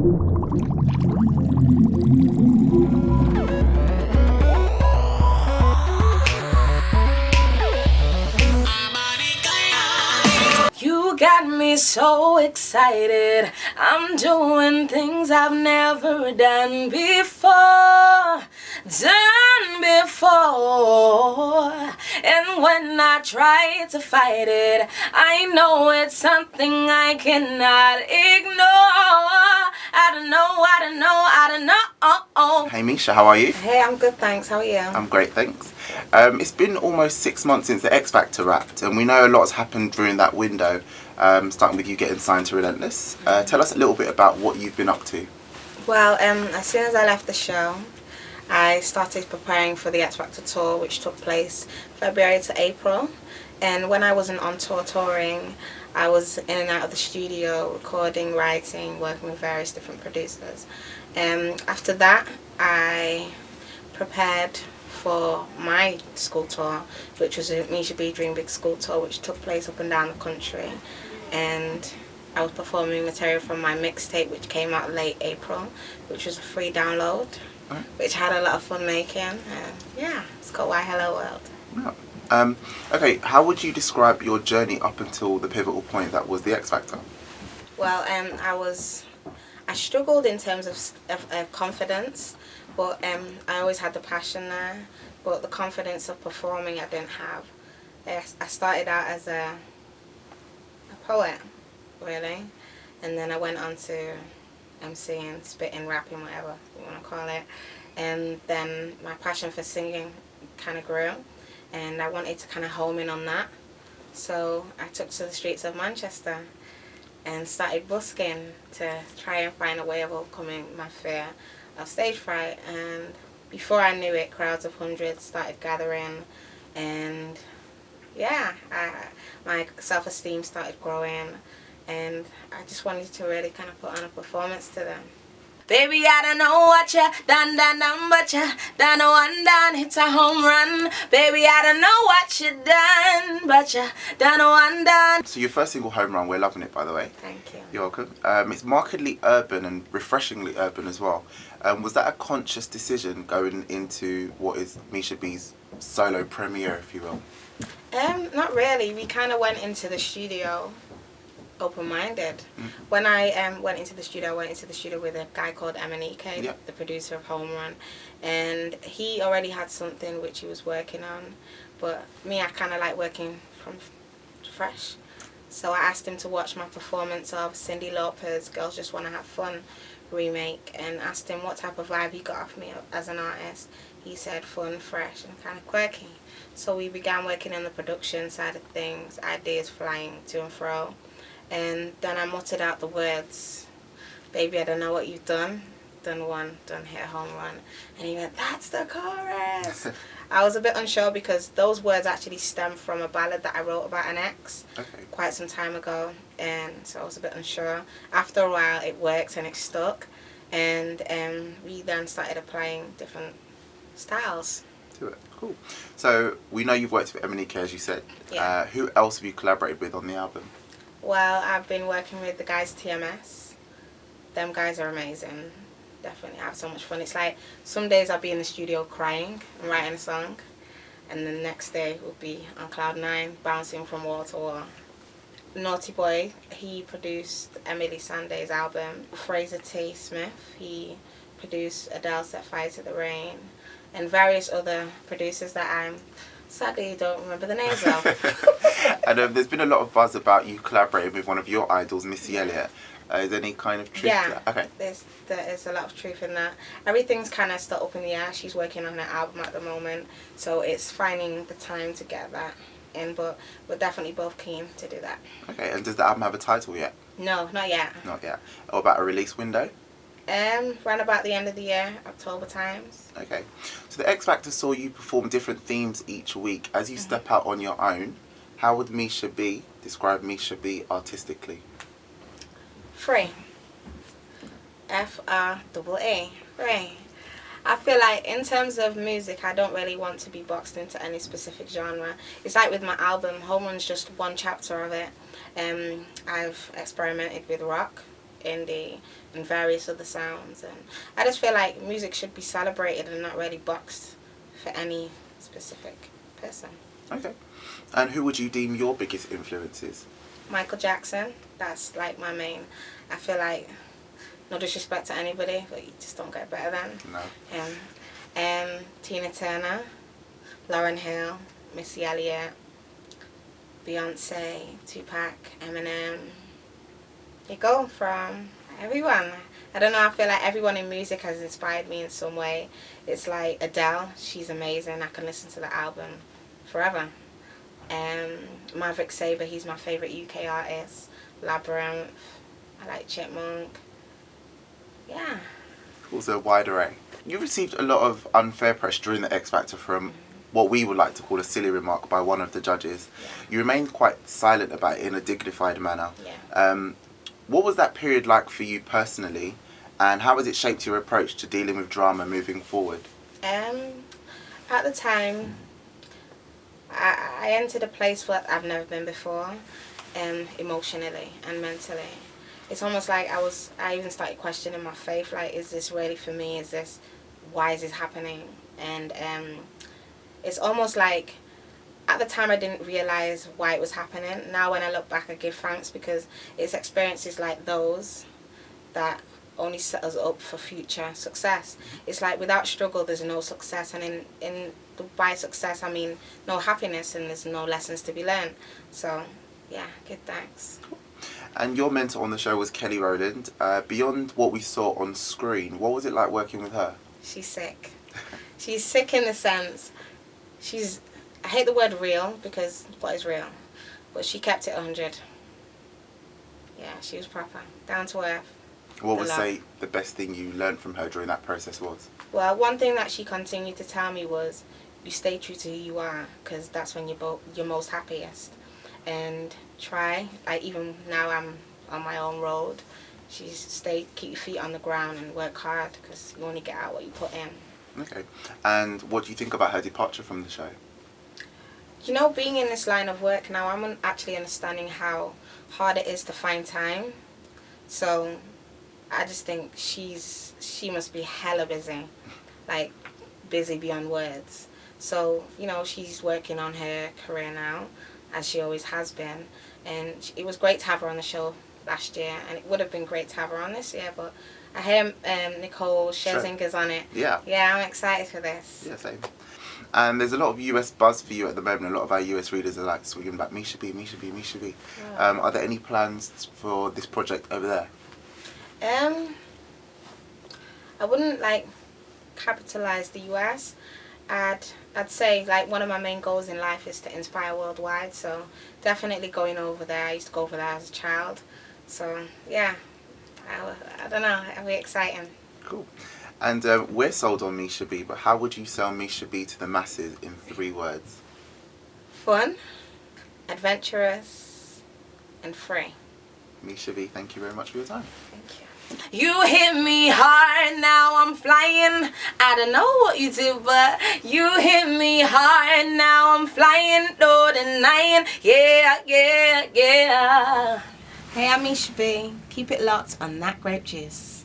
You got me so excited. I'm doing things I've never done before. And when I try to fight it, I know it's something I cannot ignore. I don't know. Hey Misha, how are you? Hey, I'm good, thanks. How are you? I'm great, thanks. It's been almost 6 months since the X Factor wrapped, and we know a lot has happened during that window, starting with you getting signed to Relentless. Tell us a little bit about what you've been up to. Well, as soon as I left the show, I started preparing for the X Factor tour, which took place February to April. And when I wasn't on tour touring, I was in and out of the studio, recording, writing, working with various different producers. After that, I prepared for my school tour, which was a Misha B Dream Big School Tour, which took place up and down the country. And I was performing material from my mixtape, which came out late April, which was a free download, which I had a lot of fun making. Yeah, it's called Why Hello World. Yeah. Okay, how would you describe your journey up until the pivotal point that was the X Factor? Well, I struggled in terms of confidence, but I always had the passion there, but the confidence of performing I didn't have. I started out as a poet, really, and then I went on to MCing, spitting, rapping, whatever you want to call it, and then my passion for singing kind of grew, and I wanted to kind of home in on that, so I took to the streets of Manchester and started busking to try and find a way of overcoming my fear of stage fright. And before I knew it, crowds of hundreds started gathering, and yeah, my self-esteem started growing, and I just wanted to really kind of put on a performance to them. Baby, I don't know what you done, but you done one, it's a home run. Baby, I don't know what you done, but you done one. So your first single, Home Run, we're loving it, by the way. Thank you. You're welcome. It's markedly urban and refreshingly urban as well. Was that a conscious decision going into what is Misha B's solo premiere, if you will? Not really. We kind of went into the studio open-minded. When I went into the studio, with a guy called Emanike, Yep. the producer of Home Run, and he already had something which he was working on, but me, I kind of like working from fresh. So I asked him to watch my performance of Cyndi Lauper's Girls Just Wanna Have Fun remake, and asked him what type of vibe he got off me as an artist. He said fun, fresh, and kind of quirky. So we began working on the production side of things, ideas flying to and fro. And then I muttered out the words, baby, I don't know what you've done. Done one, done hit a home run. And he went, that's the chorus. I was a bit unsure because those words actually stem from a ballad that I wrote about an ex quite some time ago. And so I was a bit unsure. After a while, it worked and it stuck. And we then started applying different styles to it. Cool. So we know you've worked with Emanike, as you said. Yeah. Who else have you collaborated with on the album? Well, I've been working with the guys TMS. Them guys are amazing. Definitely have so much fun. It's like some days I'll be in the studio crying and writing a song, and the next day we'll be on cloud 9 bouncing from wall to wall. Naughty Boy, he produced Emily Sandé's album. Fraser T. Smith, he produced Adele Set Fire to the Rain, and various other producers that I'm sadly don't remember the names of. And there's been a lot of buzz about you collaborating with one of your idols, Missy Elliott. Is there any kind of truth to that? Okay. There is a lot of truth in that. Everything's kind of still up in the air. She's working on her album at the moment, so it's finding the time to get that in, but we're definitely both keen to do that. Okay, and does the album have a title yet? No, not yet. Not yet. Or about a release window? Around about the end of the year, October times. Okay. So the X Factor saw you perform different themes each week. As you step out on your own, how would Misha B describe Misha B artistically? Free. F-R-A-A. Free. I feel like in terms of music, I don't really want to be boxed into any specific genre. It's like with my album, Home Run's just one chapter of it. I've experimented with rock, indie, and various other sounds. And I just feel like music should be celebrated and not really boxed for any specific person. Okay. And who would you deem your biggest influences? Michael Jackson, that's like my main. I feel like, no disrespect to anybody, but you just don't get better than No. him. Tina Turner, Lauryn Hill, Missy Elliott, Beyonce, Tupac, Eminem. You go from everyone. I don't know, I feel like everyone in music has inspired me in some way. It's like Adele, she's amazing. I can listen to the album forever. Maverick Sabre, he's my favourite UK artist. Labyrinth, I like Chipmunk. Yeah. Also a wide array. You received a lot of unfair press during the X Factor from what we would like to call a silly remark by one of the judges. Yeah. You remained quite silent about it in a dignified manner. Yeah. What was that period like for you personally, and how has it shaped your approach to dealing with drama moving forward? At the time, I entered a place where I've never been before, emotionally and mentally. It's almost like I even started questioning my faith, like, is this really for me? Why is this happening? And it's almost like, at the time I didn't realise why it was happening. Now when I look back, I give thanks, because it's experiences like those that only set us up for future success. It's like, without struggle there's no success, and by success I mean no happiness, and there's no lessons to be learned. So yeah, give thanks. And your mentor on the show was Kelly Rowland. Beyond what we saw on screen, what was it like working with her? She's sick. She's sick in the sense, I hate the word real, because what is real? But she kept it 100. Yeah, she was proper, down to earth. What would say the best thing you learned from her during that process was? Well, one thing that she continued to tell me was, you stay true to who you are, because that's when you're most happiest. And try, like, even now I'm on my own road, keep your feet on the ground and work hard, because you only get out what you put in. Okay. And what do you think about her departure from the show? You know, being in this line of work now, I'm actually understanding how hard it is to find time. So I just think she must be hella busy, like busy beyond words. So, you know, she's working on her career now, as she always has been. And it was great to have her on the show last year, and it would have been great to have her on this year, but I hear Nicole Scherzinger's on it. Yeah. Yeah, I'm excited for this. Yeah, same. And there's a lot of US buzz for you at the moment. A lot of our US readers are like swinging back, Misha B, Misha B, Misha B. Oh. Are there any plans for this project over there? I wouldn't like capitalize the US. I'd say like one of my main goals in life is to inspire worldwide. So definitely going over there. I used to go over there as a child. So yeah, I don't know. It'll be exciting. Cool. And we're sold on Misha B, but how would you sell Misha B to the masses in 3 words? Fun, adventurous, and free. Misha B, thank you very much for your time. Thank you. You hit me hard, now I'm flying. I don't know what you do, but you hit me hard, now I'm flying. No denying, yeah, yeah, yeah. Hey, I'm Misha B. Keep it locked on That Grape Juice.